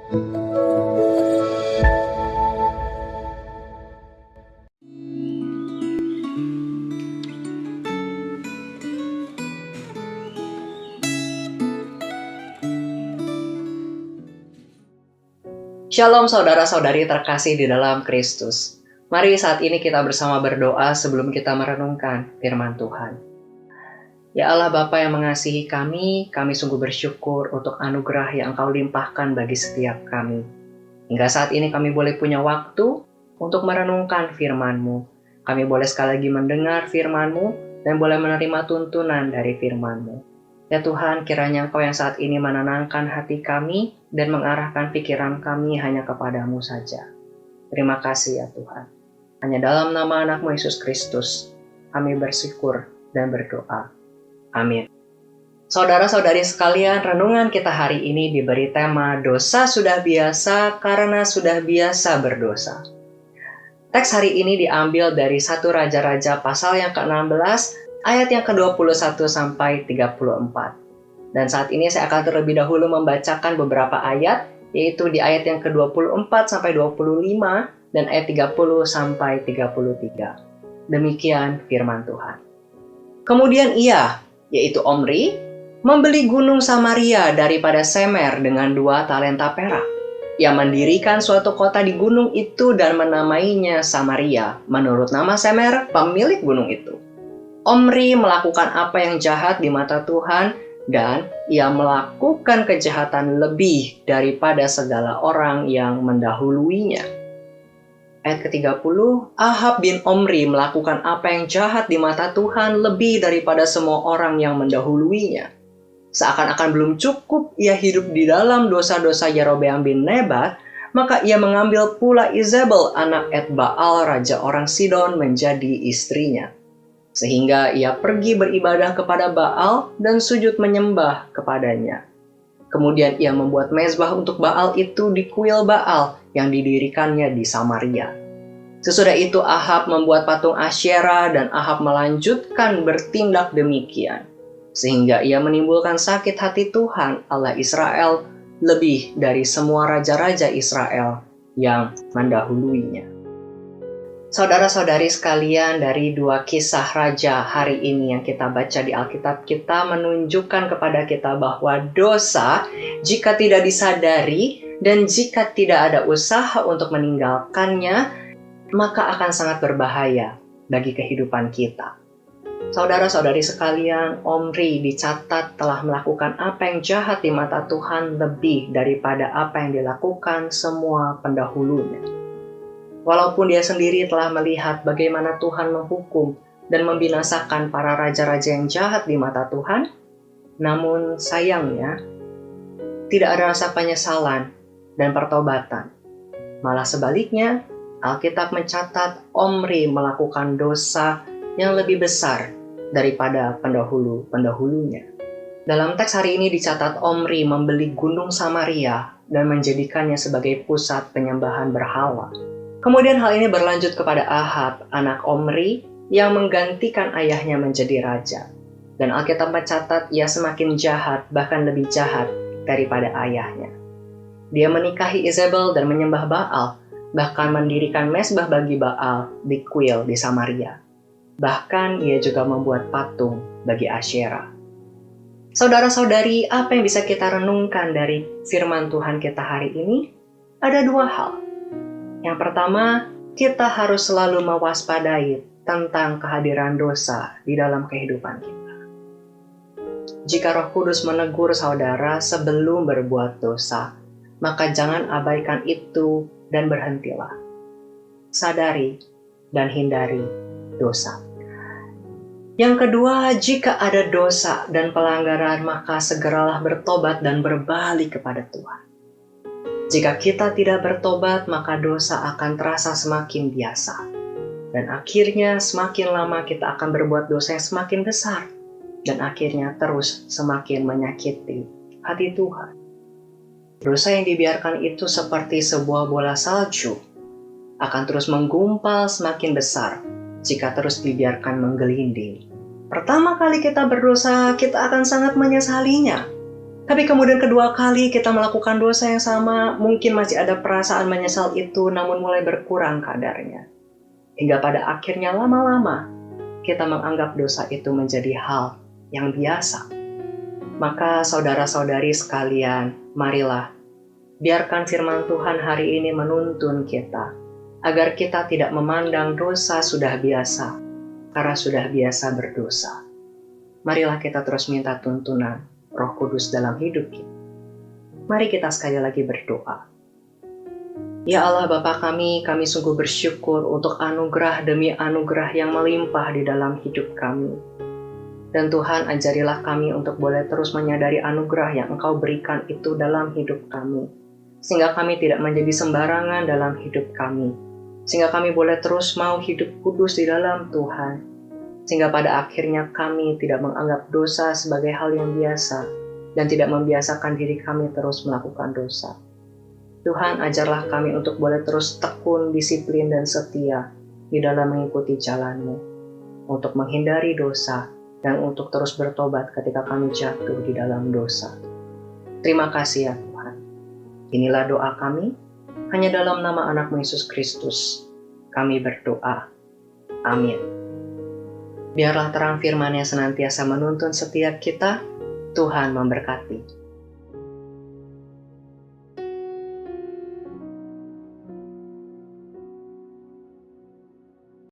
Shalom saudara-saudari terkasih di dalam Kristus. Mari saat ini kita bersama berdoa sebelum kita merenungkan firman Tuhan. Ya Allah Bapa yang mengasihi kami sungguh bersyukur untuk anugerah yang Engkau limpahkan bagi setiap kami. Hingga saat ini kami boleh punya waktu untuk merenungkan firman-Mu. Kami boleh sekali lagi mendengar firman-Mu dan boleh menerima tuntunan dari firman-Mu. Ya Tuhan, kiranya Engkau yang saat ini menenangkan hati kami dan mengarahkan pikiran kami hanya kepadamu saja. Terima kasih ya Tuhan. Hanya dalam nama anak-Mu Yesus Kristus, kami bersyukur dan berdoa. Amin. Saudara-saudari sekalian, renungan kita hari ini diberi tema dosa sudah biasa karena sudah biasa berdosa. Teks hari ini diambil dari 1 Raja-Raja pasal yang ke-16, ayat yang ke-21 sampai 34. Dan saat ini saya akan terlebih dahulu membacakan beberapa ayat, yaitu di ayat yang ke-24 sampai 25 dan ayat 30 sampai 33. Demikian firman Tuhan. Kemudian ia, yaitu Omri, membeli gunung Samaria daripada Semer dengan 2 talenta perak. Ia mendirikan suatu kota di gunung itu dan menamainya Samaria, menurut nama Semer, pemilik gunung itu. Omri melakukan apa yang jahat di mata Tuhan, dan ia melakukan kejahatan lebih daripada segala orang yang mendahuluinya. Ayat ke-30, Ahab bin Omri melakukan apa yang jahat di mata Tuhan lebih daripada semua orang yang mendahuluinya. Seakan-akan belum cukup ia hidup di dalam dosa-dosa Yerobeam bin Nebat, maka ia mengambil pula Izebel anak Etbaal raja orang Sidon menjadi istrinya. Sehingga ia pergi beribadah kepada Baal dan sujud menyembah kepadanya. Kemudian ia membuat mezbah untuk Baal itu di kuil Baal yang didirikannya di Samaria. Sesudah itu Ahab membuat patung Asyera dan Ahab melanjutkan bertindak demikian. Sehingga ia menimbulkan sakit hati Tuhan Allah Israel lebih dari semua raja-raja Israel yang mendahuluinya. Saudara-saudari sekalian, dari 2 kisah raja hari ini yang kita baca di Alkitab kita menunjukkan kepada kita bahwa dosa, jika tidak disadari dan jika tidak ada usaha untuk meninggalkannya, maka akan sangat berbahaya bagi kehidupan kita. Saudara-saudari sekalian, Omri dicatat telah melakukan apa yang jahat di mata Tuhan lebih daripada apa yang dilakukan semua pendahulunya. Walaupun dia sendiri telah melihat bagaimana Tuhan menghukum dan membinasakan para raja-raja yang jahat di mata Tuhan, namun sayangnya tidak ada rasa penyesalan dan pertobatan. Malah sebaliknya, Alkitab mencatat Omri melakukan dosa yang lebih besar daripada pendahulu-pendahulunya. Dalam teks hari ini dicatat Omri membeli gunung Samaria dan menjadikannya sebagai pusat penyembahan berhala. Kemudian hal ini berlanjut kepada Ahab, anak Omri, yang menggantikan ayahnya menjadi raja. Dan Alkitab mencatat ia semakin jahat, bahkan lebih jahat daripada ayahnya. Dia menikahi Izebel dan menyembah Baal, bahkan mendirikan mezbah bagi Baal di kuil di Samaria. Bahkan ia juga membuat patung bagi Asyera. Saudara-saudari, apa yang bisa kita renungkan dari firman Tuhan kita hari ini? Ada 2 hal. Yang pertama, kita harus selalu mewaspadai tentang kehadiran dosa di dalam kehidupan kita. Jika Roh Kudus menegur saudara sebelum berbuat dosa, maka jangan abaikan itu dan berhentilah. Sadari dan hindari dosa. Yang kedua, jika ada dosa dan pelanggaran, maka segeralah bertobat dan berbalik kepada Tuhan. Jika kita tidak bertobat, maka dosa akan terasa semakin biasa. Dan akhirnya semakin lama kita akan berbuat dosa yang semakin besar. Dan akhirnya terus semakin menyakiti hati Tuhan. Dosa yang dibiarkan itu seperti sebuah bola salju. Akan terus menggumpal semakin besar jika terus dibiarkan menggelinding. Pertama kali kita berdosa, kita akan sangat menyesalinya. Tapi kemudian kedua kali kita melakukan dosa yang sama, mungkin masih ada perasaan menyesal itu, namun mulai berkurang kadarnya. Hingga pada akhirnya lama-lama, kita menganggap dosa itu menjadi hal yang biasa. Maka saudara-saudari sekalian, marilah, biarkan firman Tuhan hari ini menuntun kita, agar kita tidak memandang dosa sudah biasa, karena sudah biasa berdosa. Marilah kita terus minta tuntunan Roh Kudus dalam hidup kita. Mari kita sekali lagi berdoa. Ya Allah Bapa kami sungguh bersyukur untuk anugerah demi anugerah yang melimpah di dalam hidup kami. Dan Tuhan, ajarilah kami untuk boleh terus menyadari anugerah yang Engkau berikan itu dalam hidup kami. Sehingga kami tidak menjadi sembarangan dalam hidup kami. Sehingga kami boleh terus mau hidup kudus di dalam Tuhan. Sehingga pada akhirnya kami tidak menganggap dosa sebagai hal yang biasa dan tidak membiasakan diri kami terus melakukan dosa. Tuhan, ajarlah kami untuk boleh terus tekun, disiplin, dan setia di dalam mengikuti jalan-Mu, untuk menghindari dosa dan untuk terus bertobat ketika kami jatuh di dalam dosa. Terima kasih ya Tuhan. Inilah doa kami, hanya dalam nama anak-Mu Yesus Kristus kami berdoa. Amin. Biarlah terang firman-Nya senantiasa menuntun setiap kita. Tuhan memberkati.